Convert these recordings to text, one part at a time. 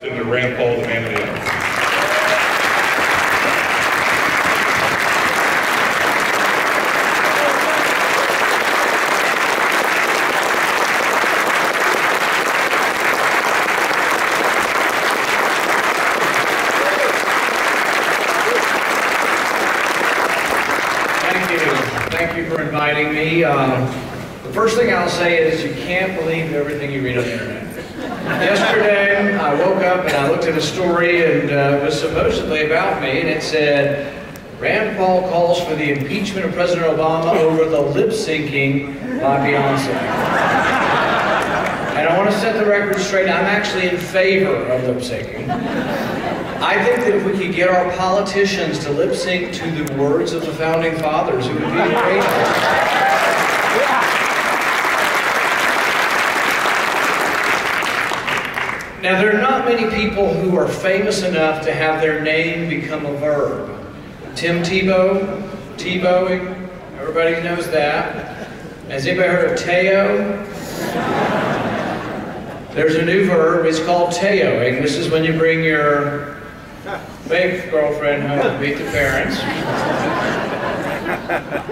To Rand Paul, the man of the hour. Thank you for inviting me. The first thing I'll say is you can't believe everything you read on the internet. Yesterday, I woke up and I looked at a story and it was supposedly about me, and it said, Rand Paul calls for the impeachment of President Obama over the lip-syncing by Beyonce. And I want to set the record straight, I'm actually in favor of lip-syncing. I think that if we could get our politicians to lip-sync to the words of the Founding Fathers, it would be great. Now, there are not many people who are famous enough to have their name become a verb. Tim Tebow, Tebowing, everybody knows that. Has anybody heard of Teo? There's a new verb, it's called Teoing. This is when you bring your fake girlfriend home to meet the parents.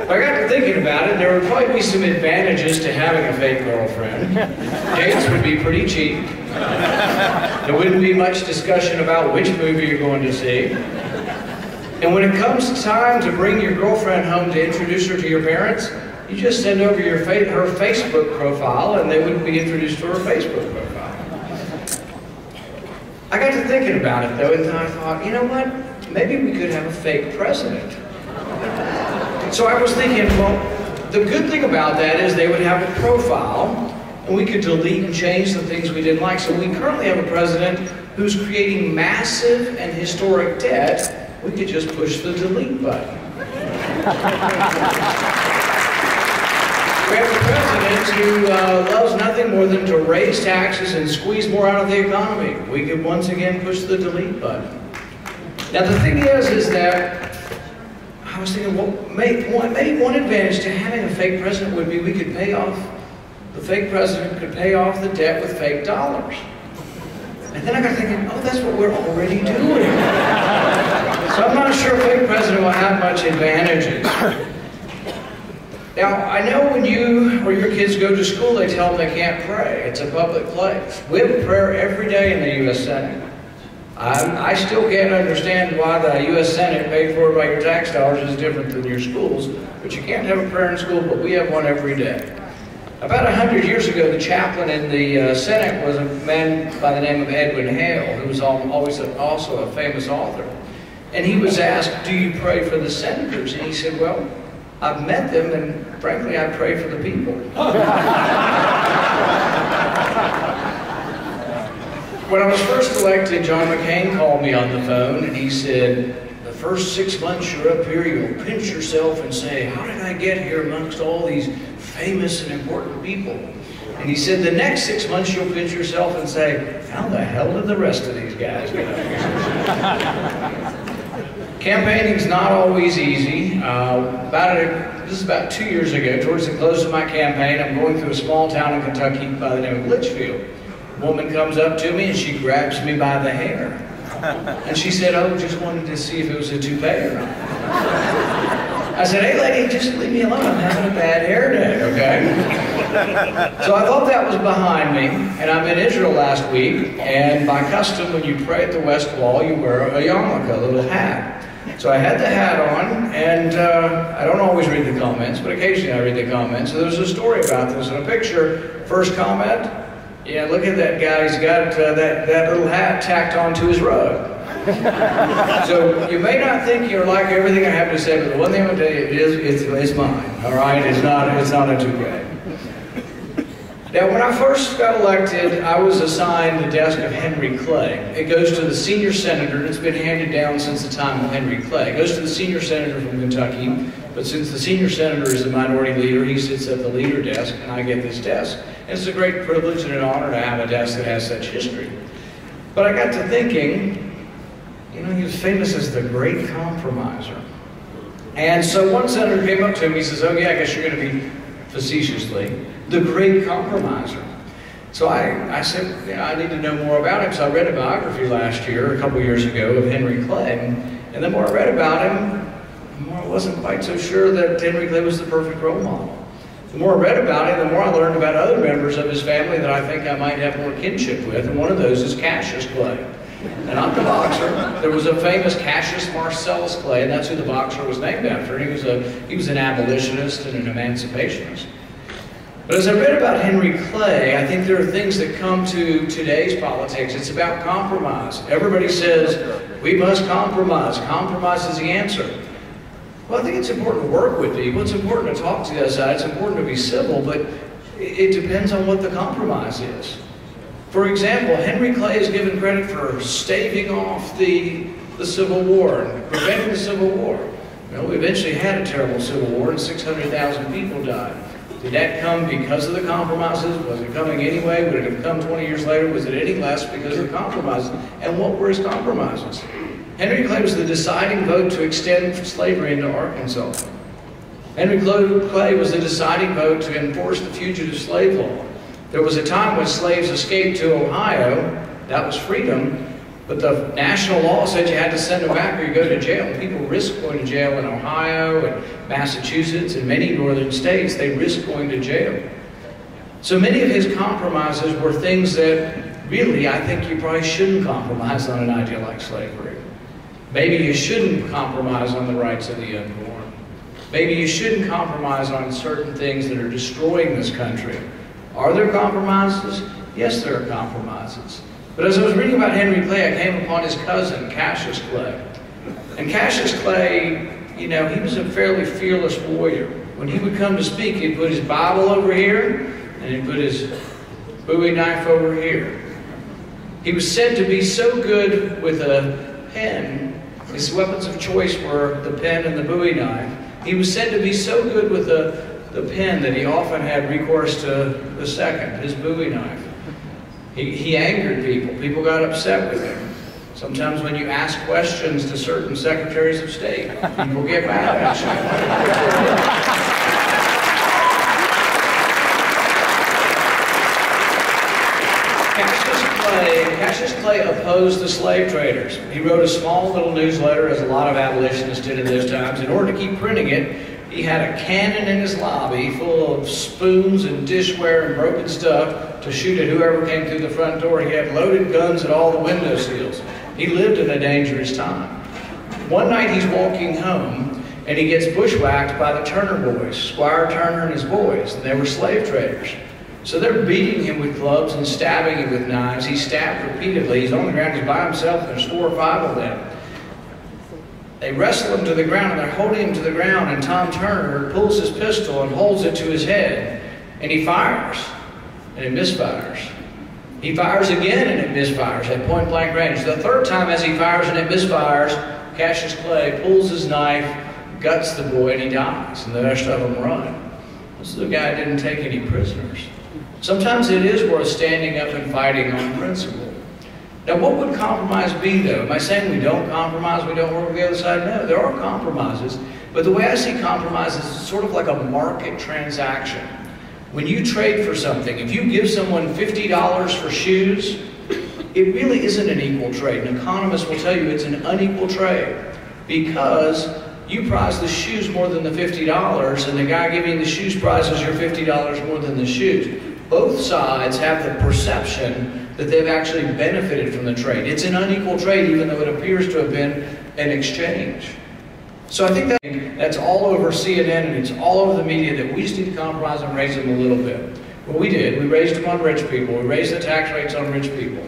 I got to thinking about it, there would probably be some advantages to having a fake girlfriend. Dates would be pretty cheap. There wouldn't be much discussion about which movie you're going to see. And when it comes time to bring your girlfriend home to introduce her to your parents, you just send over her Facebook profile and they would be introduced to her Facebook profile. I got to thinking about it though, and I thought, you know what? Maybe we could have a fake president. So I was thinking, well, the good thing about that is they would have a profile and we could delete and change the things we didn't like. So we currently have a president who's creating massive and historic debt. We could just push the delete button. We have a president who loves nothing more than to raise taxes and squeeze more out of the economy. We could once again push the delete button. Now the thing is that I was thinking, well, maybe one advantage to having a fake president would be we could pay off, the fake president could pay off the debt with fake dollars. And then I got thinking, oh, that's what we're already doing. So I'm not sure a fake president will have much advantages. Now, I know when you or your kids go to school, they tell them they can't pray. It's a public place. We have a prayer every day in the U.S. Senate. I still can't understand why the U.S. Senate, paid for by your tax dollars, is different than your schools. But you can't have a prayer in school, but we have one every day. About 100 years ago, the chaplain in the Senate was a man by the name of Edwin Hale, who was also a famous author. And he was asked, do you pray for the senators? And he said, well, I've met them, and frankly, I pray for the people. When I was first elected, John McCain called me on the phone, and he said, the first 6 months you're up here, you'll pinch yourself and say, how did I get here amongst all these famous and important people? And he said, the next 6 months you'll pinch yourself and say, how the hell did the rest of these guys get up here? Campaigning's not always easy. This is about 2 years ago, towards the close of my campaign, I'm going through a small town in Kentucky by the name of Litchfield. A woman comes up to me and she grabs me by the hair. And she said, oh, just wanted to see if it was a toupee or not. I said, hey lady, just leave me alone, I'm having a bad hair day, okay? So I thought that was behind me, and I'm in Israel last week, and by custom, when you pray at the West Wall, you wear a yarmulke, a little hat. So I had the hat on, and I don't always read the comments, but occasionally I read the comments. So there's a story about this, and a picture, first comment, yeah, look at that guy, he's got that little hat tacked onto his rug. So you may not think you're like everything I have to say, but the one thing I'm going to tell you, it's mine, all right? It's not a toupee. Now, when I first got elected, I was assigned the desk of Henry Clay. It goes to the senior senator, and it's been handed down since the time of Henry Clay. It goes to the senior senator from Kentucky, but since the senior senator is the minority leader, he sits at the leader desk, and I get this desk. And it's a great privilege and an honor to have a desk that has such history. But I got to thinking, you know, he was famous as the great compromiser. And so one senator came up to him, he says, oh yeah, I guess you're going to be facetiously the great compromiser. So I said, I need to know more about him. So I read a biography last year, a couple years ago, of Henry Clay. And the more I read about him, the more I wasn't quite so sure that Henry Clay was the perfect role model. The more I read about him, the more I learned about other members of his family that I think I might have more kinship with. And one of those is Cassius Clay. And not the boxer. There was a famous Cassius Marcellus Clay, and that's who the boxer was named after. He was an abolitionist and an emancipationist. But as I read about Henry Clay, I think there are things that come to today's politics. It's about compromise. Everybody says, we must compromise. Compromise is the answer. Well, I think it's important to work with people. It's important to talk to the other side. It's important to be civil, but it depends on what the compromise is. For example, Henry Clay is given credit for staving off the Civil War and preventing the Civil War. We eventually had a terrible Civil War and 600,000 people died. Did that come because of the compromises? Was it coming anyway? Would it have come 20 years later? Was it any less because of the compromises? And what were his compromises? Henry Clay was the deciding vote to extend slavery into Arkansas. Henry Clay was the deciding vote to enforce the fugitive slave law. There was a time when slaves escaped to Ohio. That was freedom. But the national law said you had to send them back or you go to jail. People risked going to jail in Ohio and Massachusetts and many northern states. They risked going to jail. So many of his compromises were things that really I think you probably shouldn't compromise on an idea like slavery. Maybe you shouldn't compromise on the rights of the unborn. Maybe you shouldn't compromise on certain things that are destroying this country. Are there compromises? Yes, there are compromises. But as I was reading about Henry Clay, I came upon his cousin, Cassius Clay. And Cassius Clay, he was a fairly fearless warrior. When he would come to speak, he'd put his Bible over here, and he'd put his Bowie knife over here. He was said to be so good with a pen. His weapons of choice were the pen and the Bowie knife. He was said to be so good with the pen that he often had recourse to the second, his Bowie knife. He angered people. People got upset with him. Sometimes when you ask questions to certain secretaries of state, people get mad at you. Cassius Clay opposed the slave traders. He wrote a small little newsletter, as a lot of abolitionists did in those times. In order to keep printing it, he had a cannon in his lobby full of spoons and dishware and broken stuff to shoot at whoever came through the front door. He had loaded guns at all the window sills. He lived in a dangerous time. One night he's walking home and he gets bushwhacked by the Turner boys, Squire Turner and his boys, and they were slave traders. So they're beating him with clubs and stabbing him with knives. He's stabbed repeatedly. He's on the ground. He's by himself. There's 4 or 5 of them. They wrestle him to the ground, and they're holding him to the ground, and Tom Turner pulls his pistol and holds it to his head, and he fires, and it misfires. He fires again, and it misfires at point-blank range. The 3rd time as he fires and it misfires, Cassius Clay pulls his knife, guts the boy, and he dies, and the rest of them run. This is a guy who didn't take any prisoners. Sometimes it is worth standing up and fighting on principle. Now, what would compromise be, though? Am I saying we don't compromise, we don't work with the other side? No, there are compromises. But the way I see compromises is sort of like a market transaction. When you trade for something, if you give someone $50 for shoes, it really isn't an equal trade. An economist will tell you it's an unequal trade because you prize the shoes more than the $50, and the guy giving the shoes prizes your $50 more than the shoes. Both sides have the perception that they've actually benefited from the trade. It's an unequal trade, even though it appears to have been an exchange. So I think that's all over CNN and it's all over the media, that we just need to compromise and raise them a little bit. Well, we did. We raised them on rich people. We raised the tax rates on rich people.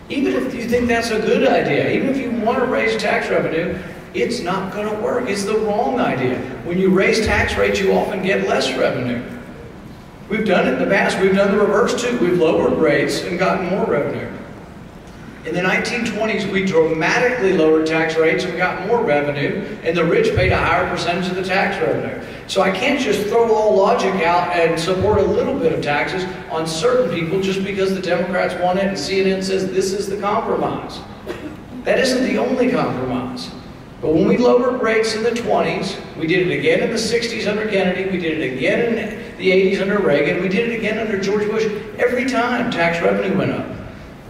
Even if you think that's a good idea, even if you want to raise tax revenue, it's not going to work. It's the wrong idea. When you raise tax rates, you often get less revenue. We've done it in the past. We've done the reverse too. We've lowered rates and gotten more revenue. In the 1920s, we dramatically lowered tax rates and got more revenue, and the rich paid a higher percentage of the tax revenue. So I can't just throw all logic out and support a little bit of taxes on certain people just because the Democrats want it and CNN says this is the compromise. That isn't the only compromise. But when we lowered rates in the 20s, we did it again in the 60s under Kennedy, we did it again in the 80s under Reagan. We did it again under George Bush. Every time tax revenue went up.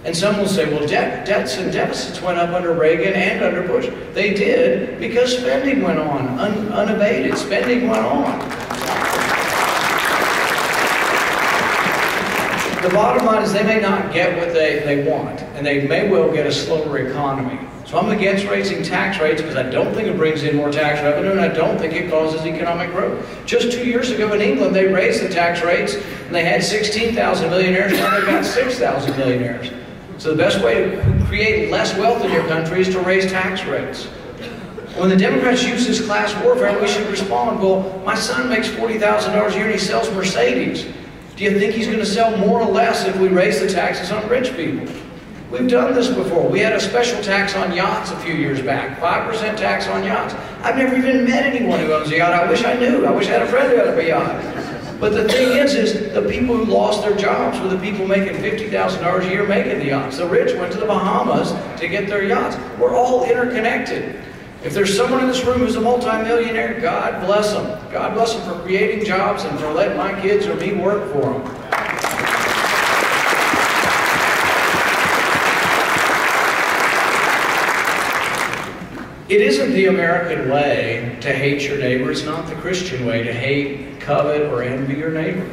And some will say, well, debts and deficits went up under Reagan and under Bush. They did because spending went on, unabated. Spending went on. The bottom line is they may not get what they want, and they may well get a slower economy. So I'm against raising tax rates because I don't think it brings in more tax revenue, and I don't think it causes economic growth. Just 2 years ago in England, they raised the tax rates, and they had 16,000 millionaires, now they've got 6,000 millionaires. So the best way to create less wealth in your country is to raise tax rates. When the Democrats use this class warfare, we should respond, well, my son makes $40,000 a year and he sells Mercedes. Do you think he's going to sell more or less if we raise the taxes on rich people? We've done this before. We had a special tax on yachts a few years back, 5% tax on yachts. I've never even met anyone who owns a yacht. I wish I knew. I wish I had a friend who had a yacht. But the thing is the people who lost their jobs were the people making $50,000 a year making the yachts. The rich went to the Bahamas to get their yachts. We're all interconnected. If there's someone in this room who's a multimillionaire, God bless them. God bless them for creating jobs and for letting my kids or me work for them. It isn't the American way to hate your neighbor. It's not the Christian way to hate, covet, or envy your neighbor.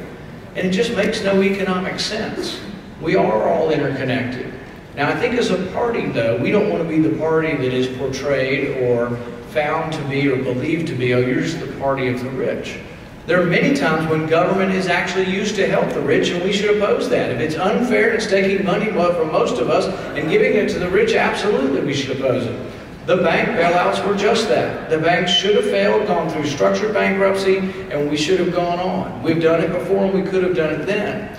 And it just makes no economic sense. We are all interconnected. Now, I think as a party, though, we don't want to be the party that is portrayed or found to be or believed to be, oh, you're just the party of the rich. There are many times when government is actually used to help the rich, and we should oppose that. If it's unfair and it's taking money from most of us and giving it to the rich, absolutely we should oppose it. The bank bailouts were just that. The banks should have failed, gone through structured bankruptcy, and we should have gone on. We've done it before, and we could have done it then.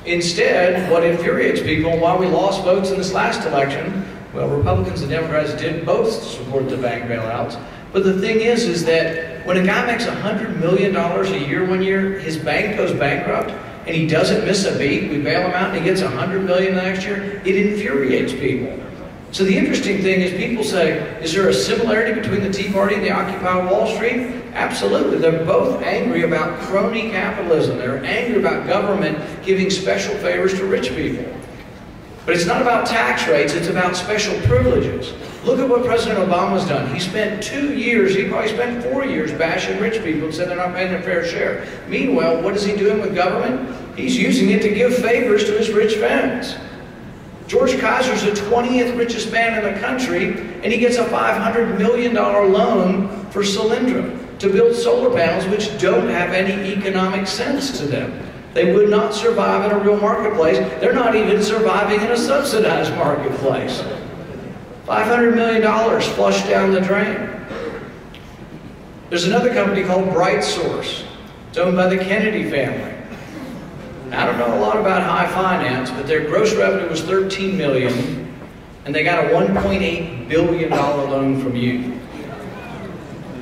Instead, what infuriates people, while we lost votes in this last election, well, Republicans and Democrats did both support the bank bailouts. But the thing is that when a guy makes $100 million a year one year, his bank goes bankrupt, and he doesn't miss a beat, we bail him out, and he gets $100 million the next year, it infuriates people. So the interesting thing is people say, is there a similarity between the Tea Party and the Occupy Wall Street? Absolutely. They're both angry about crony capitalism. They're angry about government giving special favors to rich people. But it's not about tax rates, it's about special privileges. Look at what President Obama's done. He spent 2 years, he probably spent 4 years bashing rich people and said they're not paying their fair share. Meanwhile, what is he doing with government? He's using it to give favors to his rich friends. George Kaiser's the 20th richest man in the country, and he gets a $500 million loan for Solyndra to build solar panels which don't have any economic sense to them. They would not survive in a real marketplace. They're not even surviving in a subsidized marketplace. $500 million flushed down the drain. There's another company called BrightSource. It's owned by the Kennedy family. I don't know a lot about high finance, but their gross revenue was $13 million, and they got a $1.8 billion loan from you.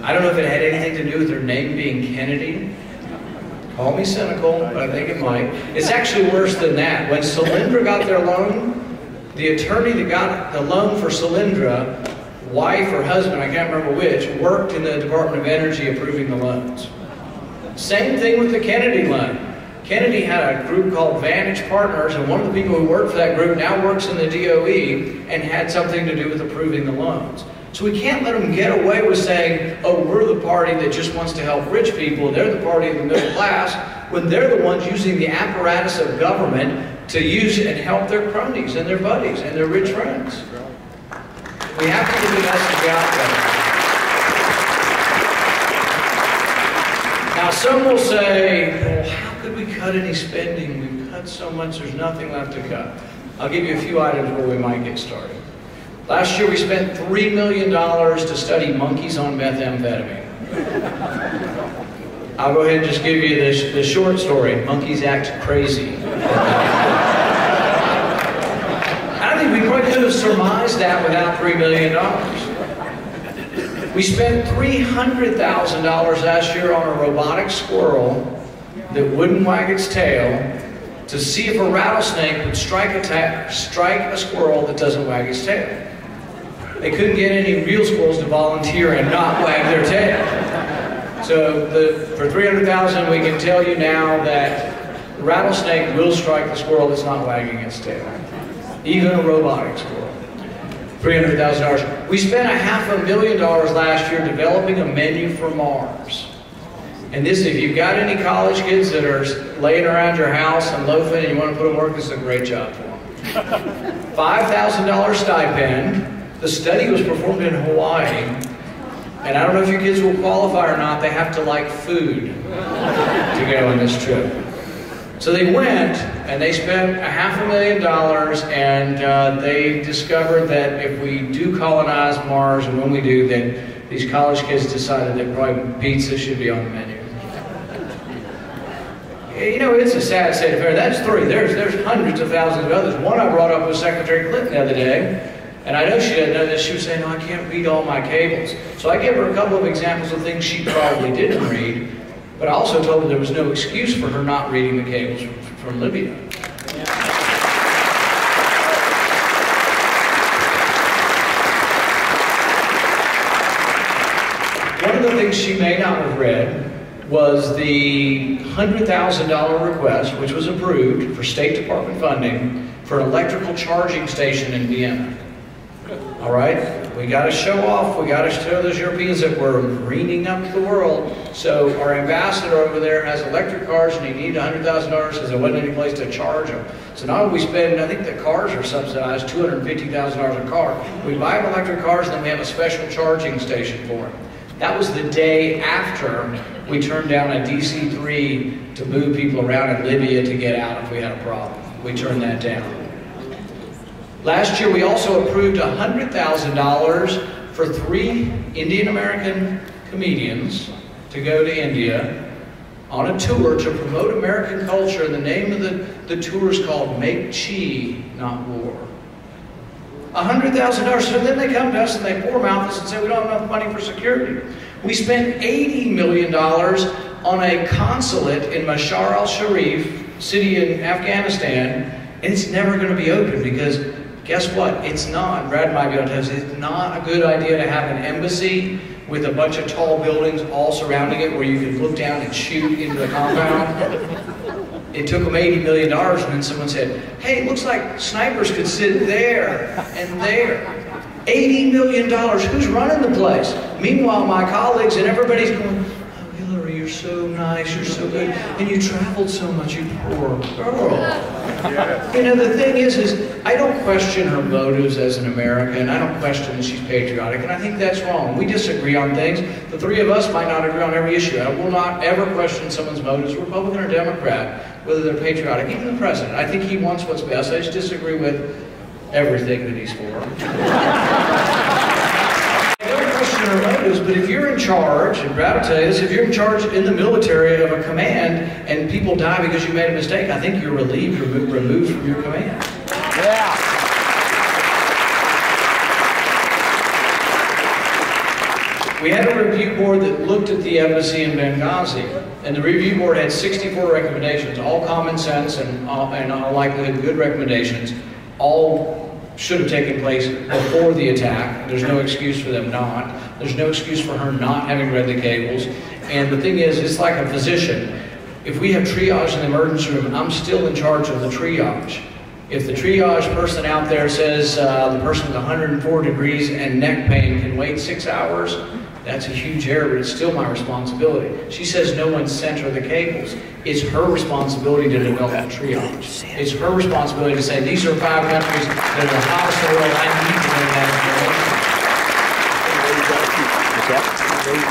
I don't know if it had anything to do with their name being Kennedy. Call me cynical, but I think it might. It's actually worse than that. When Solyndra got their loan, the attorney that got the loan for Solyndra, wife or husband, I can't remember which, worked in the Department of Energy approving the loans. Same thing with the Kennedy loan. Kennedy had a group called Vantage Partners, and one of the people who worked for that group now works in the DOE and had something to do with approving the loans. So we can't let them get away with saying, oh, we're the party that just wants to help rich people, they're the party of the middle class, when they're the ones using the apparatus of government to use and help their cronies and their buddies and their rich friends. We have to get the message out there. Now some will say, well, how could we cut any spending? We've cut so much, there's nothing left to cut. I'll give you a few items where we might get started. Last year we spent $3 million to study monkeys on methamphetamine. I'll go ahead and just give you the short story. Monkeys act crazy. I think we probably could have surmised that without $3 million. We spent $300,000 last year on a robotic squirrel that wouldn't wag its tail to see if a rattlesnake would strike a squirrel that doesn't wag its tail. They couldn't get any real squirrels to volunteer and not wag their tail. So for $300,000, we can tell you now that the rattlesnake will strike the squirrel that's not wagging its tail. Even a robotic squirrel. $300,000. We spent $500,000 last year developing a menu for Mars. And this, if you've got any college kids that are laying around your house and loafing and you want to put them to work, this is a great job for them. $5,000 stipend. The study was performed in Hawaii. And I don't know if your kids will qualify or not. They have to like food to go on this trip. So they went and they spent $500,000, and they discovered that if we do colonize Mars, and when we do, then these college kids decided that probably pizza should be on the menu. You know, it's a sad state of affairs. That's three. There's hundreds of thousands of others. One I brought up with Secretary Clinton the other day, and I know she didn't know this. She was saying, "No, I can't read all my cables." So I gave her a couple of examples of things she probably didn't read, but I also told her there was no excuse for her not reading the cables from Libya. One of the things she may not have read was the $100,000 request, which was approved for State Department funding for an electrical charging station in Vienna. All right, we got to show off. We got to show those Europeans that we're greening up the world. So our ambassador over there has electric cars, and he needed $100,000 because there wasn't any place to charge them. So now we spend, I think the cars are subsidized, $250,000 a car. We buy them electric cars, and then we have a special charging station for them. That was the day after we turned down a DC-3 to move people around in Libya to get out if we had a problem. We turned that down. Last year, we also approved $100,000 for 3 Indian American comedians to go to India on a tour to promote American culture. And the name of the tour is called Make Chi, Not War. $100,000. So then they come to us and they pour mouth us and say we don't have enough money for security. We spent $80 million on a consulate in Mashar al-Sharif, city in Afghanistan, and it's never going to be open because guess what? It's not. Brad might be able to tell us, it's not a good idea to have an embassy with a bunch of tall buildings all surrounding it where you can look down and shoot into the compound. It took them $80 million, and then someone said, hey, it looks like snipers could sit there and there. $80 million, who's running the place? Meanwhile, my colleagues and everybody's going, oh, Hillary, you're so nice, you're so good, and you traveled so much, you poor girl. Yeah. You know, the thing is I don't question her motives as an American. I don't question that she's patriotic, and I think that's wrong. We disagree on things. The three of us might not agree on every issue. I will not ever question someone's motives, Republican or Democrat, whether they're patriotic. Even the president, I think he wants what's best. I just disagree with everything that he's for. I don't question her motives, but if you're in charge, and Brad will tell you this, if you're in charge in the military of a command and people die because you made a mistake, I think you're relieved, removed from your command. Yeah. We had a review board that looked at the embassy in Benghazi, and the review board had 64 recommendations, all common sense and all likelihood good recommendations. All should have taken place before the attack. There's no excuse for them not. There's no excuse for her not having read the cables. And the thing is, it's like a physician. If we have triage in the emergency room, I'm still in charge of the triage. If the triage person out there says the person with 104 degrees and neck pain can wait 6 hours, that's a huge error, but it's still my responsibility. She says no one sent her the cables. It's her responsibility to develop the triage. It's her responsibility to say, these are 5 countries that are the hottest in the world, I need to know that information.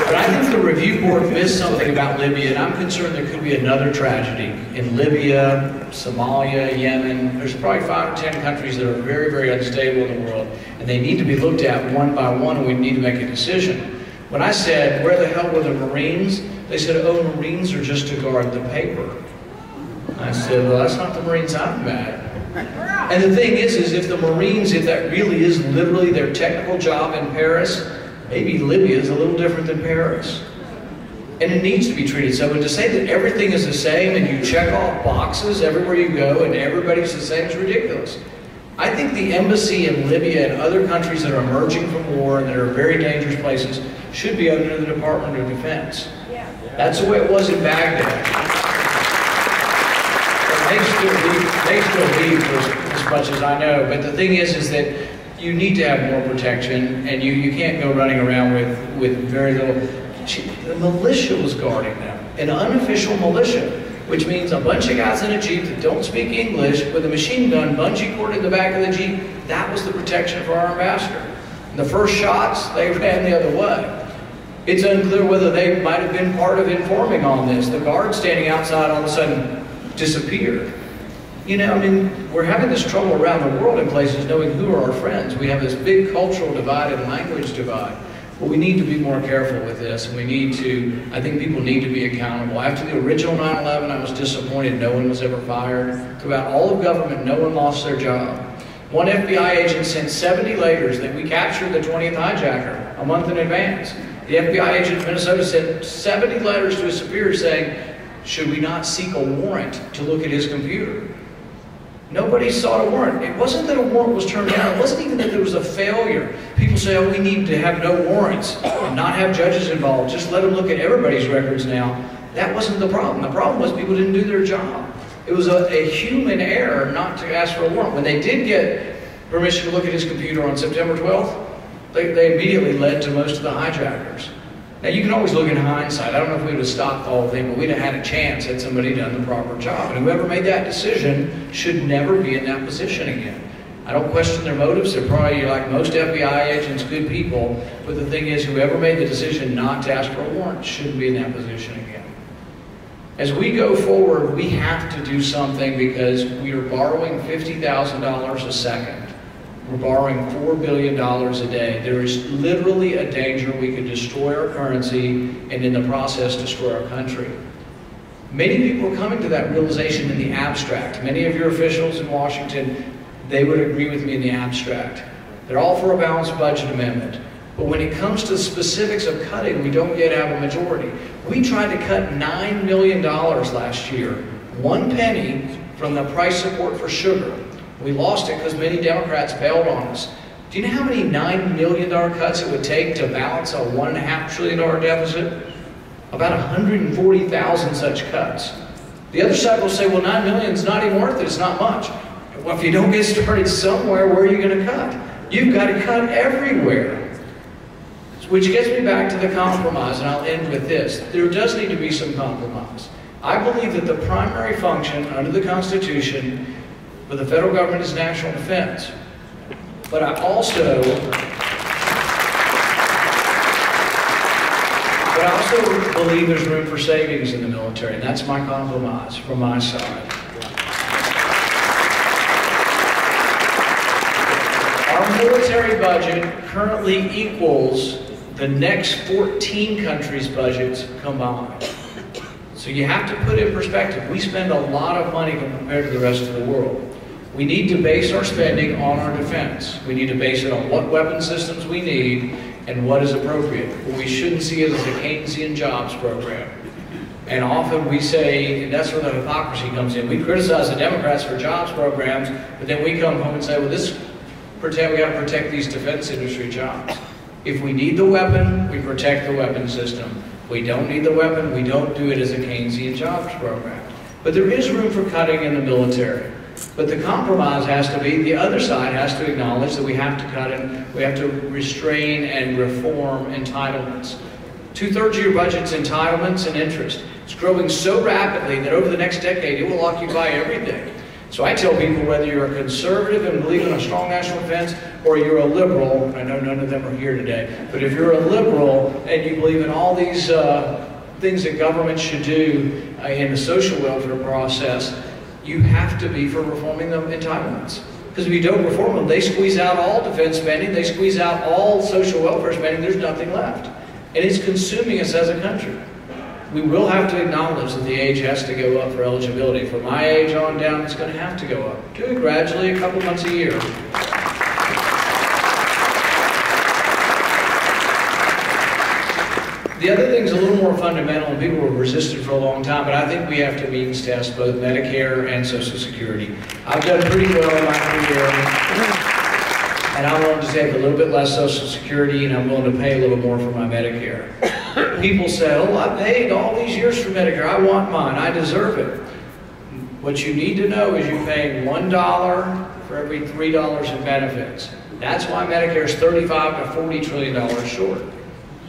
But I think the review board missed something about Libya, and I'm concerned there could be another tragedy. In Libya, Somalia, Yemen, there's probably 5 or 10 countries that are very, very unstable in the world, and they need to be looked at one by one, and we need to make a decision. When I said, where the hell were the Marines? They said, oh, Marines are just to guard the paper. I said, well, that's not the Marines I've met. And the thing is if the Marines, if that really is literally their technical job in Paris, maybe Libya is a little different than Paris. And it needs to be treated so. And to say that everything is the same and you check off boxes everywhere you go and everybody's the same is ridiculous. I think the embassy in Libya and other countries that are emerging from war and that are very dangerous places should be under the Department of Defense. Yeah. That's the way it was in Baghdad. They still leave as much as I know. But the thing is that you need to have more protection, and you can't go running around with very little. The militia was guarding them, an unofficial militia, which means a bunch of guys in a Jeep that don't speak English with a machine gun bungee cord in the back of the Jeep. That was the protection for our ambassador. And the first shots, they ran the other way. It's unclear whether they might have been part of informing on this. The guard standing outside all of a sudden disappeared. You know, I mean, we're having this trouble around the world in places knowing who are our friends. We have this big cultural divide and language divide. But we need to be more careful with this, and we need to, I think people need to be accountable. After the original 9/11, I was disappointed no one was ever fired. Throughout all of government, no one lost their job. One FBI agent sent 70 letters that we captured the 20th hijacker a month in advance. The FBI agent in Minnesota sent 70 letters to his superior saying, should we not seek a warrant to look at his computer? Nobody sought a warrant. It wasn't that a warrant was turned down. It wasn't even that there was a failure. People say, oh, we need to have no warrants and not have judges involved. Just let them look at everybody's records now. That wasn't the problem. The problem was people didn't do their job. It was a human error not to ask for a warrant. When they did get permission to look at his computer on September 12th, they immediately led to most of the hijackers. Now, you can always look in hindsight. I don't know if we would have stopped the whole thing, but we'd have had a chance had somebody done the proper job. And whoever made that decision should never be in that position again. I don't question their motives. They're probably, like most FBI agents, good people. But the thing is, whoever made the decision not to ask for a warrant shouldn't be in that position again. As we go forward, we have to do something because we are borrowing $50,000 a second. We're borrowing $4 billion a day. There is literally a danger we could destroy our currency and in the process destroy our country. Many people are coming to that realization in the abstract. Many of your officials in Washington, they would agree with me in the abstract. They're all for a balanced budget amendment. But when it comes to the specifics of cutting, we don't yet have a majority. We tried to cut $9 million last year, 1 penny from the price support for sugar. We lost it because many Democrats bailed on us. Do you know how many $9 million cuts it would take to balance a $1.5 trillion deficit? About 140,000 such cuts. The other side will say, well, $9 million is not even worth it, it's not much. Well, if you don't get started somewhere, where are you going to cut? You've got to cut everywhere. Which gets me back to the compromise, and I'll end with this. There does need to be some compromise. I believe that the primary function under the Constitution for the federal government is national defense. But I also believe there's room for savings in the military, and that's my compromise from my side. Our military budget currently equals the next 14 countries' budgets combined. So you have to put in perspective, we spend a lot of money compared to the rest of the world. We need to base our spending on our defense. We need to base it on what weapon systems we need and what is appropriate. But we shouldn't see it as a Keynesian jobs program. And often we say, and that's where the hypocrisy comes in, we criticize the Democrats for jobs programs, but then we come home and say, well, we got to protect these defense industry jobs. If we need the weapon, we protect the weapon system. If we don't need the weapon, we don't do it as a Keynesian jobs program. But there is room for cutting in the military. But the compromise has to be, the other side has to acknowledge that we have to cut and we have to restrain and reform entitlements. 2/3 of your budget's entitlements and interest. It's growing so rapidly that over the next decade it will occupy everything. So I tell people, whether you're a conservative and believe in a strong national defense, or you're a liberal, I know none of them are here today, but if you're a liberal and you believe in all these things that government should do in the social welfare process, you have to be for reforming the entitlements. Because if you don't reform them, they squeeze out all defense spending, they squeeze out all social welfare spending, there's nothing left. And it's consuming us as a country. We will have to acknowledge that the age has to go up for eligibility. From my age on down, it's going to have to go up. Do it gradually, a couple months a year. The other thing's a little more fundamental, and people have resisted for a long time, but I think we have to means test both Medicare and Social Security. I've done pretty well in my career, and I'm willing to take a little bit less Social Security, and I'm willing to pay a little more for my Medicare. People say, oh, I paid all these years for Medicare, I want mine, I deserve it. What you need to know is you're paying $1 for every $3 in benefits. That's why Medicare is $35 to $40 trillion short.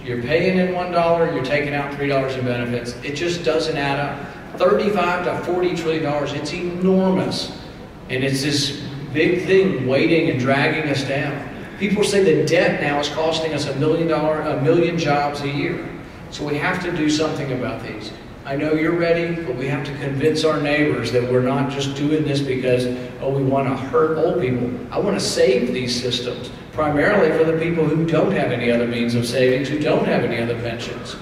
You're paying in $1, you're taking out $3 in benefits. It just doesn't add up. $35 to $40 trillion, it's enormous. And it's this big thing waiting and dragging us down. People say the debt now is costing us $1 million jobs a year. So we have to do something about these. I know you're ready, but we have to convince our neighbors that we're not just doing this because, oh, we want to hurt old people. I want to save these systems, primarily for the people who don't have any other means of savings, who don't have any other pensions.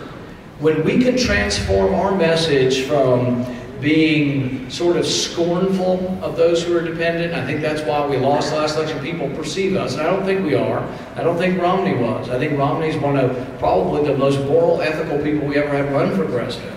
When we can transform our message from being sort of scornful of those who are dependent, I think that's why we lost the last election. People perceive us, and I don't think we are. I don't think Romney was. I think Romney's one of probably the most moral, ethical people we ever had run for president.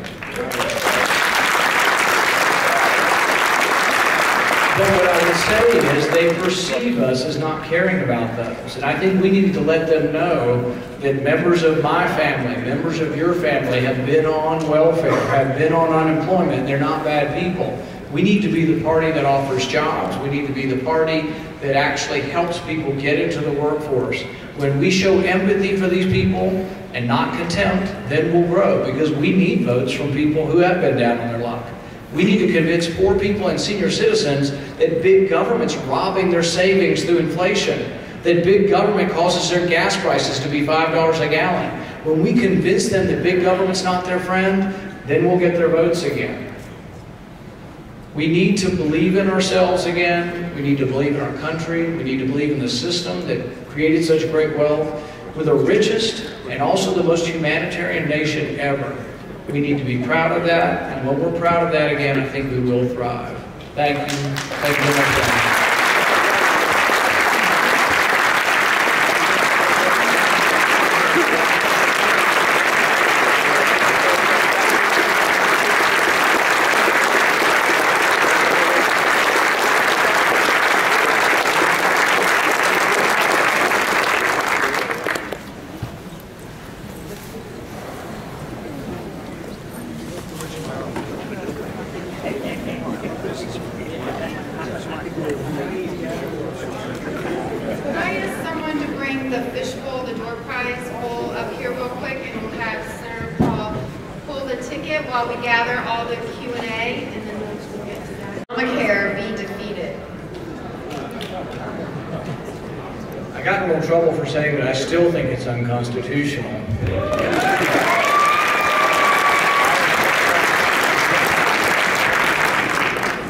But what I would say is they perceive us as not caring about those. And I think we need to let them know that members of my family, members of your family have been on welfare, have been on unemployment. They're not bad people. We need to be the party that offers jobs. We need to be the party that actually helps people get into the workforce. When we show empathy for these people and not contempt, then we'll grow, because we need votes from people who have been down on their luck. We need to convince poor people and senior citizens that big government's robbing their savings through inflation, that big government causes their gas prices to be $5 a gallon. When we convince them that big government's not their friend, then we'll get their votes again. We need to believe in ourselves again. We need to believe in our country. We need to believe in the system that created such great wealth. We're the richest and also the most humanitarian nation ever. We need to be proud of that, and when we're proud of that again, I think we will thrive. Thank you. Thank you very much. While we gather all the Q&A, and then we'll get to that. Obamacare be defeated. I got in a little trouble for saying that I still think it's unconstitutional.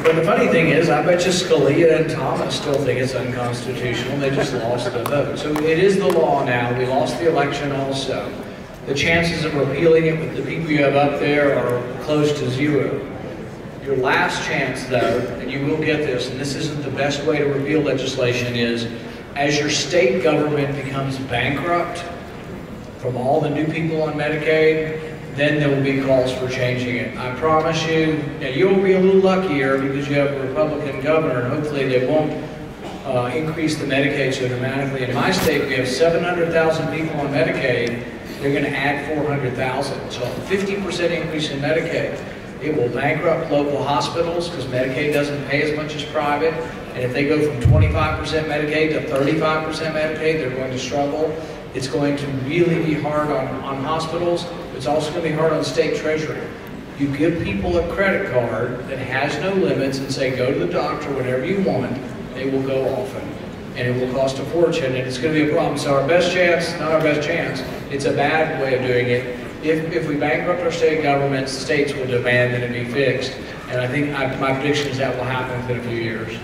But the funny thing is, I bet you Scalia and Thomas still think it's unconstitutional. They just lost the vote. So it is the law now. We lost the election also. The chances of repealing it with the people you have up there are close to zero. Your last chance, though, and you will get this, and this isn't the best way to repeal legislation, is as your state government becomes bankrupt from all the new people on Medicaid, then there will be calls for changing it. I promise you, now you'll be a little luckier because you have a Republican governor, and hopefully they won't increase the Medicaid so dramatically. In my state, we have 700,000 people on Medicaid. They're going to add 400,000. So a 50% increase in Medicaid. It will bankrupt local hospitals because Medicaid doesn't pay as much as private. And if they go from 25% Medicaid to 35% Medicaid, they're going to struggle. It's going to really be hard on hospitals. It's also going to be hard on state treasury. You give people a credit card that has no limits and say, go to the doctor whenever you want, they will go often. And it will cost a fortune, and it's going to be a problem. So our best chance, not our best chance, it's a bad way of doing it. If we bankrupt our state governments, states will demand that it be fixed. And I think my prediction is that will happen within a few years.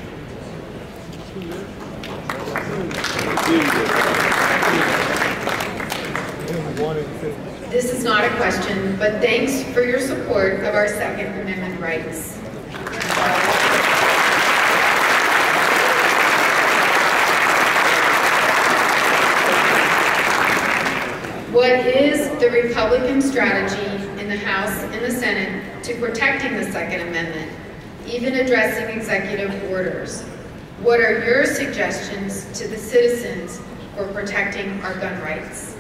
This is not a question, but thanks for your support of our Second Amendment rights. What is the Republican strategy in the House and the Senate to protecting the Second Amendment, even addressing executive orders? What are your suggestions to the citizens for protecting our gun rights?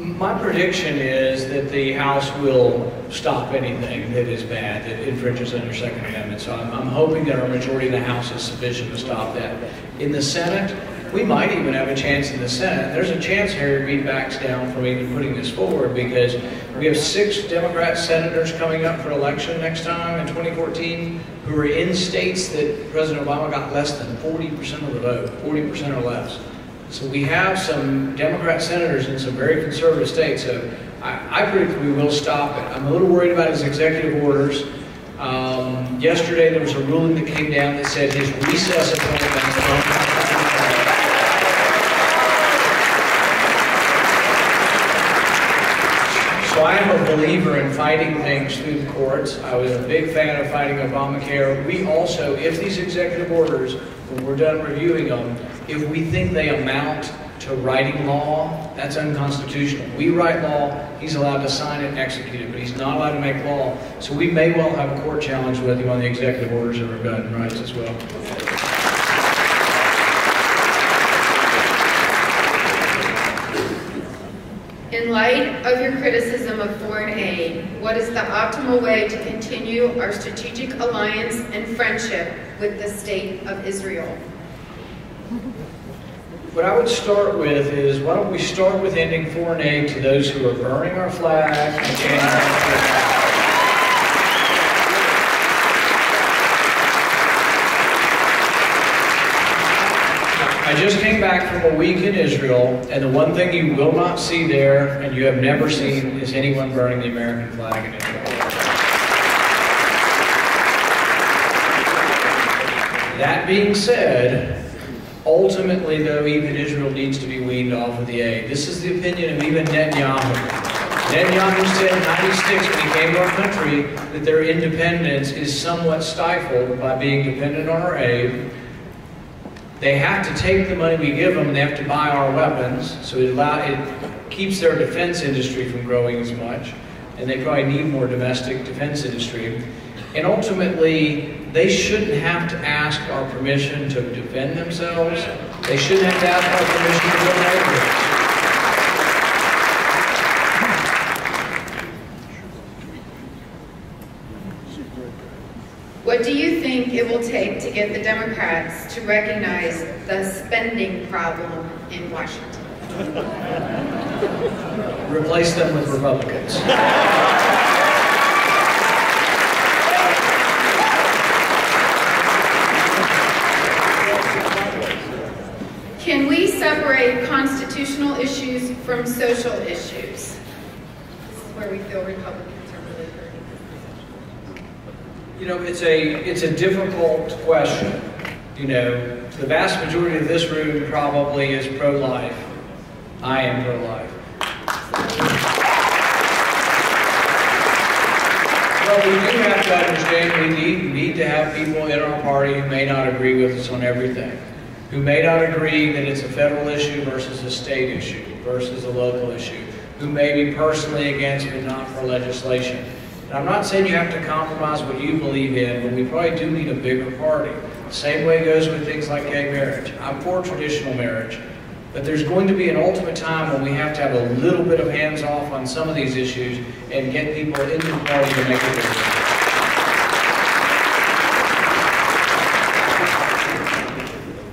My prediction is that the House will stop anything that is bad, that infringes on your Second Amendment. So I'm hoping that our majority in the House is sufficient to stop that. In the Senate, we might even have a chance in the Senate. There's a chance Harry Reid backs down from even putting this forward, because we have 6 Democrat senators coming up for election next time in 2014 who are in states that President Obama got less than 40% of the vote, 40% or less. So we have some Democrat senators in some very conservative states. So I predict we will stop it. I'm a little worried about his executive orders. Yesterday there was a ruling that came down that said his recess appointments don't have to be called. So I am a believer in fighting things through the courts. I was a big fan of fighting Obamacare. We also, if these executive orders, when we're done reviewing them, if we think they amount to writing law, that's unconstitutional. We write law, he's allowed to sign it and execute it, but he's not allowed to make law. So we may well have a court challenge with him on the executive orders that are gun rights as well. In light of your criticism of foreign aid, what is the optimal way to continue our strategic alliance and friendship with the State of Israel? What I would start with is, why don't we start with ending foreign aid to those who are burning our flag and January 6th. I just came back from a week in Israel, and the one thing you will not see there, and you have never seen, is anyone burning the American flag in Israel. That being said, ultimately, though, even Israel needs to be weaned off of the aid. This is the opinion of even Netanyahu. Netanyahu said in '96, when he came to our country, that their independence is somewhat stifled by being dependent on our aid. They have to take the money we give them, and they have to buy our weapons, so it keeps their defense industry from growing as much, and they probably need more domestic defense industry. And ultimately, they shouldn't have to ask our permission to defend themselves. They shouldn't have to ask our permission to build neighborhoods. What do you think it will take to get the Democrats to recognize the spending problem in Washington? Replace them with Republicans. Can we separate constitutional issues from social issues? This is where we feel Republicans are really hurting. You know, it's a difficult question. You know, the vast majority of this room probably is pro-life. I am pro-life. Well, we do have to understand we need to have people in our party who may not agree with us on everything, who may not agree that it's a federal issue versus a state issue versus a local issue, who may be personally against but not for legislation. And I'm not saying you have to compromise what you believe in, but we probably do need a bigger party. The same way goes with things like gay marriage. I'm for traditional marriage, but there's going to be an ultimate time when we have to have a little bit of hands-off on some of these issues and get people into the party to make a difference.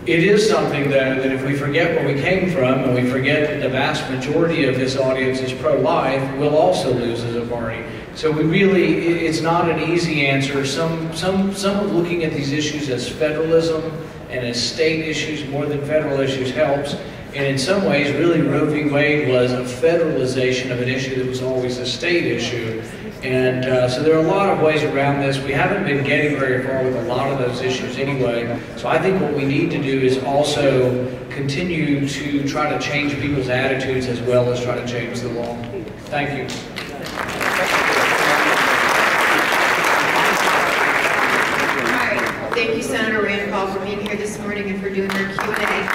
It is something, though, that if we forget where we came from and we forget that the vast majority of this audience is pro-life, we'll also lose as a party. So we really, it's not an easy answer. Some are looking at these issues as federalism and as state issues more than federal issues helps. And in some ways, really, Roe v. Wade was a federalization of an issue that was always a state issue. And so there are a lot of ways around this. We haven't been getting very far with a lot of those issues anyway. So I think what we need to do is also continue to try to change people's attitudes as well as try to change the law. Thank you. All right. Thank you, Senator Rand Paul, for being here this morning and for doing your Q&A.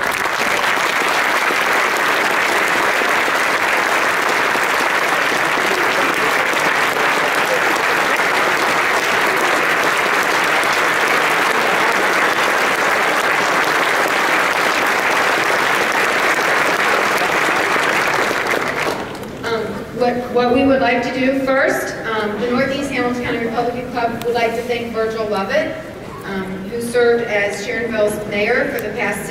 what we would like to do first, the Northeast Hamilton County Republican Club would like to thank Virgil Lovett, who served as Sharonville's mayor for the past